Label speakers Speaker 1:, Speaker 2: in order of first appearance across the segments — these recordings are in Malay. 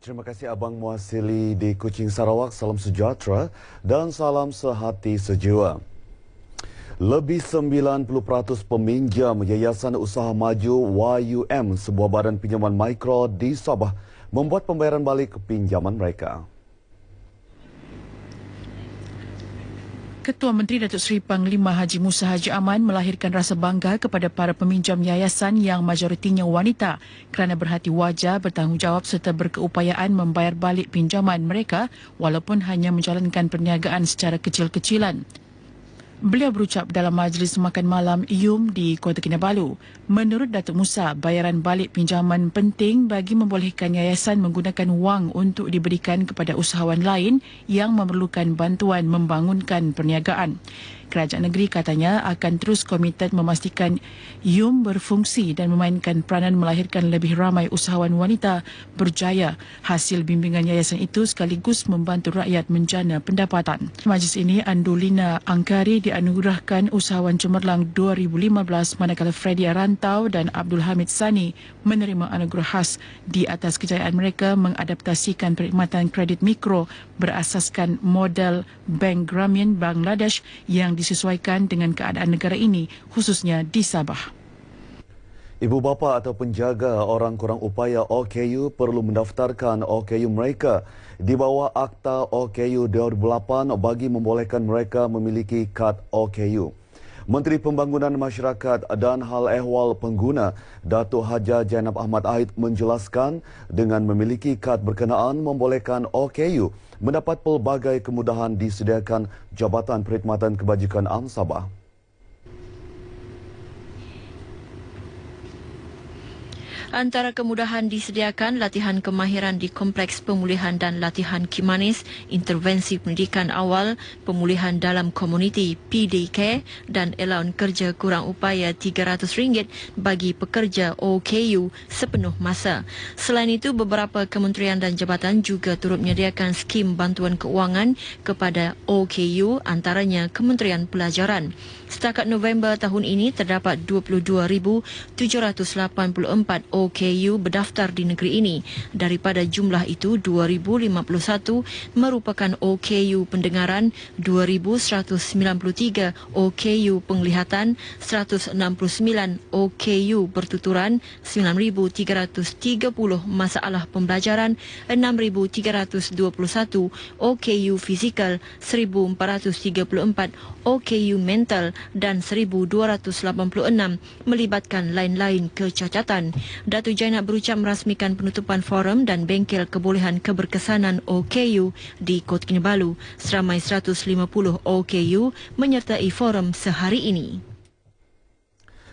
Speaker 1: Terima kasih Abang Muasili di Kuching, Sarawak. Salam sejahtera dan salam sehati sejiwa. Lebih 90% peminjam Yayasan Usaha Maju YUM, sebuah badan pinjaman mikro di Sabah, membuat pembayaran balik pinjaman mereka.
Speaker 2: Ketua Menteri Datuk Seri Panglima Haji Musa Haji Aman melahirkan rasa bangga kepada para peminjam yayasan yang majoritinya wanita kerana berhati wajar, bertanggungjawab serta berkeupayaan membayar balik pinjaman mereka walaupun hanya menjalankan perniagaan secara kecil-kecilan. Beliau berucap dalam majlis makan malam YUM di Kota Kinabalu. Menurut Datuk Musa, bayaran balik pinjaman penting bagi membolehkan yayasan menggunakan wang untuk diberikan kepada usahawan lain yang memerlukan bantuan membangunkan perniagaan. Kerajaan negeri katanya akan terus komited memastikan YUM berfungsi dan memainkan peranan melahirkan lebih ramai usahawan wanita berjaya. Hasil bimbingan yayasan itu sekaligus membantu rakyat menjana pendapatan. Majlis ini Andulina Angkari dianugerahkan Usahawan Cemerlang 2015 manakala Freddy Arantau dan Abdul Hamid Sani menerima anugerah khas di atas kejayaan mereka mengadaptasikan perkhidmatan kredit mikro berasaskan model Bank Grameen Bangladesh yang disesuaikan dengan keadaan negara ini, khususnya di Sabah.
Speaker 1: Ibu bapa atau penjaga orang kurang upaya OKU perlu mendaftarkan OKU mereka di bawah Akta OKU 2008 bagi membolehkan mereka memiliki kad OKU. Menteri Pembangunan Masyarakat dan Hal Ehwal Pengguna Datuk Haja Jainab Ahmad Aid menjelaskan dengan memiliki kad berkenaan membolehkan OKU mendapat pelbagai kemudahan disediakan Jabatan Perkhidmatan Kebajikan Am Sabah.
Speaker 3: Antara kemudahan disediakan latihan kemahiran di Kompleks Pemulihan dan Latihan Kimanis, intervensi pendidikan awal, pemulihan dalam komuniti PDK dan elaun kerja kurang upaya RM300 bagi pekerja OKU sepenuh masa. Selain itu, beberapa kementerian dan jabatan juga turut menyediakan skim bantuan keuangan kepada OKU, antaranya Kementerian Pelajaran. Setakat November tahun ini, terdapat 22,784 OKU berdaftar di negeri ini. Daripada jumlah itu, 2,051 merupakan OKU pendengaran, 2,193 OKU penglihatan, 169 OKU bertuturan, 9,330 masalah pembelajaran, 6,321 OKU fizikal, 1,434 OKU mental dan 1,286 melibatkan lain-lain kecacatan. Datuk Jainab berucap merasmikan penutupan forum dan bengkel kebolehan keberkesanan OKU di Kota Kinabalu. Seramai 150 OKU menyertai forum sehari ini.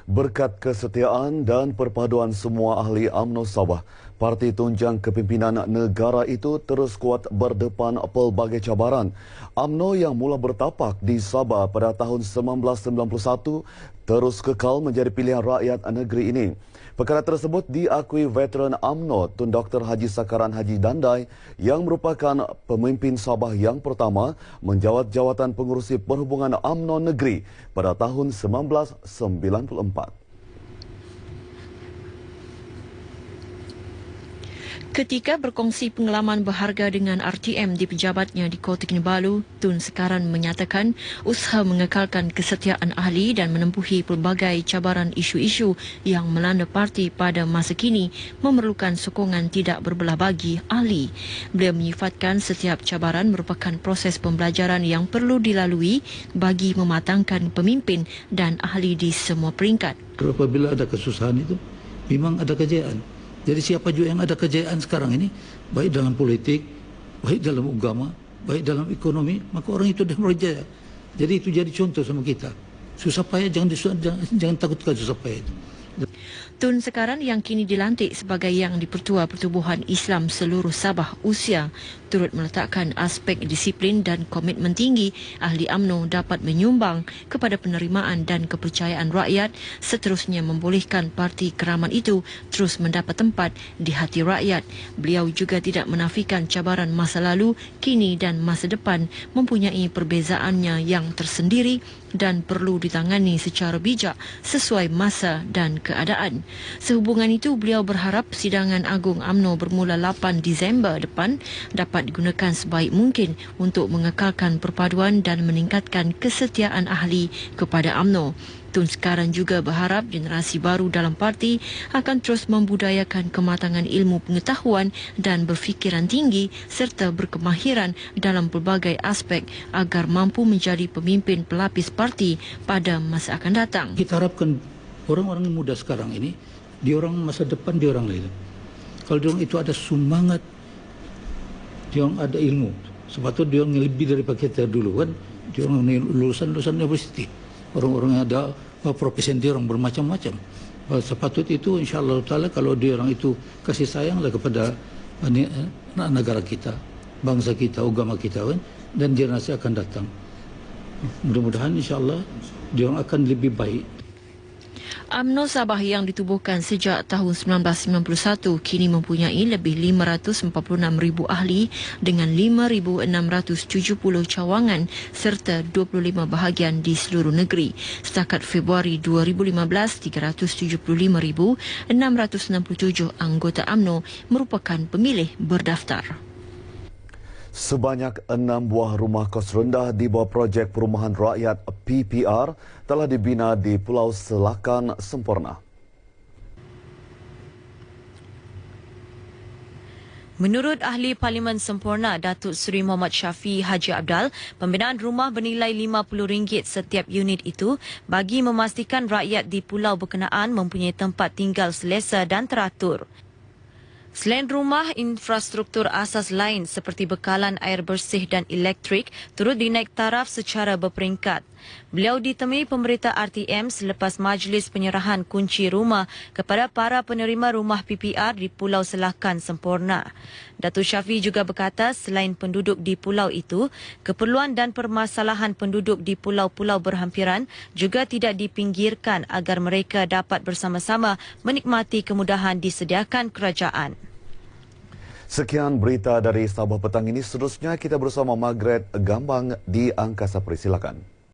Speaker 1: Berkat kesetiaan dan perpaduan semua ahli UMNO Sabah, Parti Tunjang Kepimpinan Negara itu terus kuat berdepan pelbagai cabaran. UMNO yang mula bertapak di Sabah pada tahun 1991 terus kekal menjadi pilihan rakyat negeri ini. Perkara tersebut diakui veteran UMNO Tun Dr. Haji Sakaran Haji Dandai yang merupakan pemimpin Sabah yang pertama menjawat jawatan pengurusi perhubungan UMNO negeri pada tahun 1994.
Speaker 3: Ketika berkongsi pengalaman berharga dengan RTM di pejabatnya di Kota Kinabalu, Tun Sekaran menyatakan usaha mengekalkan kesetiaan ahli dan menempuhi pelbagai cabaran isu-isu yang melanda parti pada masa kini memerlukan sokongan tidak berbelah bagi ahli. Beliau menyifatkan setiap cabaran merupakan proses pembelajaran yang perlu dilalui bagi mematangkan pemimpin dan ahli di semua peringkat.
Speaker 4: Apabila ada kesusahan itu, memang ada kejayaan. Jadi siapa juga yang ada kejayaan sekarang ini, baik dalam politik, baik dalam agama, baik dalam ekonomi, maka orang itu dah berjaya. Jadi itu jadi contoh sama kita. Susah payah jangan takutkan susah payah itu.
Speaker 3: Tun Sekaran yang kini dilantik sebagai Yang di-Pertua Pertubuhan Islam seluruh Sabah Usia turut meletakkan aspek disiplin dan komitmen tinggi ahli UMNO dapat menyumbang kepada penerimaan dan kepercayaan rakyat, seterusnya membolehkan parti keramat itu terus mendapat tempat di hati rakyat. Beliau juga tidak menafikan cabaran masa lalu, kini dan masa depan mempunyai perbezaannya yang tersendiri, dan perlu ditangani secara bijak sesuai masa dan keadaan. Sehubungan itu, beliau berharap persidangan agung UMNO bermula 8 Disember depan dapat digunakan sebaik mungkin untuk mengekalkan perpaduan dan meningkatkan kesetiaan ahli kepada UMNO. Tun sekarang juga berharap generasi baru dalam parti akan terus membudayakan kematangan ilmu pengetahuan dan berfikiran tinggi serta berkemahiran dalam pelbagai aspek agar mampu menjadi pemimpin pelapis parti pada masa akan datang.
Speaker 4: Kita harapkan orang-orang muda sekarang ini, dia orang masa depan dia orang lain. Kalau dia orang itu ada semangat, dia orang ada ilmu. Sepatutnya dia orang lebih daripada kita dulu kan. Dia orang lulusan universiti. Orang-orang yang ada profesi dia orang bermacam-macam. Sepatutnya itu insya-Allah taala kalau dia orang itu kasih sayanglah kepada negara kita, bangsa kita, agama kita kan, dan generasi akan datang. Mudah-mudahan insya-Allah dia orang akan lebih baik.
Speaker 3: UMNO Sabah yang ditubuhkan sejak tahun 1991 kini mempunyai lebih 546,000 ahli dengan 5,670 cawangan serta 25 bahagian di seluruh negeri. Setakat Februari 2015, 375,667 anggota UMNO merupakan pemilih berdaftar.
Speaker 1: Sebanyak 6 buah rumah kos rendah di bawah projek perumahan rakyat PPR telah dibina di Pulau Selakan Semporna.
Speaker 5: Menurut Ahli Parlimen Semporna, Datuk Seri Muhammad Syafi Haji Abdal, pembinaan rumah bernilai RM50 setiap unit itu bagi memastikan rakyat di pulau berkenaan mempunyai tempat tinggal selesa dan teratur. Selain rumah, infrastruktur asas lain seperti bekalan air bersih dan elektrik turut dinaik taraf secara berperingkat. Beliau ditemui pemberita RTM selepas majlis penyerahan kunci rumah kepada para penerima rumah PPR di Pulau Selakan Semporna. Datuk Syafi juga berkata selain penduduk di pulau itu, keperluan dan permasalahan penduduk di pulau-pulau berhampiran juga tidak dipinggirkan agar mereka dapat bersama-sama menikmati kemudahan disediakan kerajaan.
Speaker 1: Sekian berita dari Sabah petang ini. Seterusnya kita bersama Margaret Gambang di Angkasa Peri. Silakan.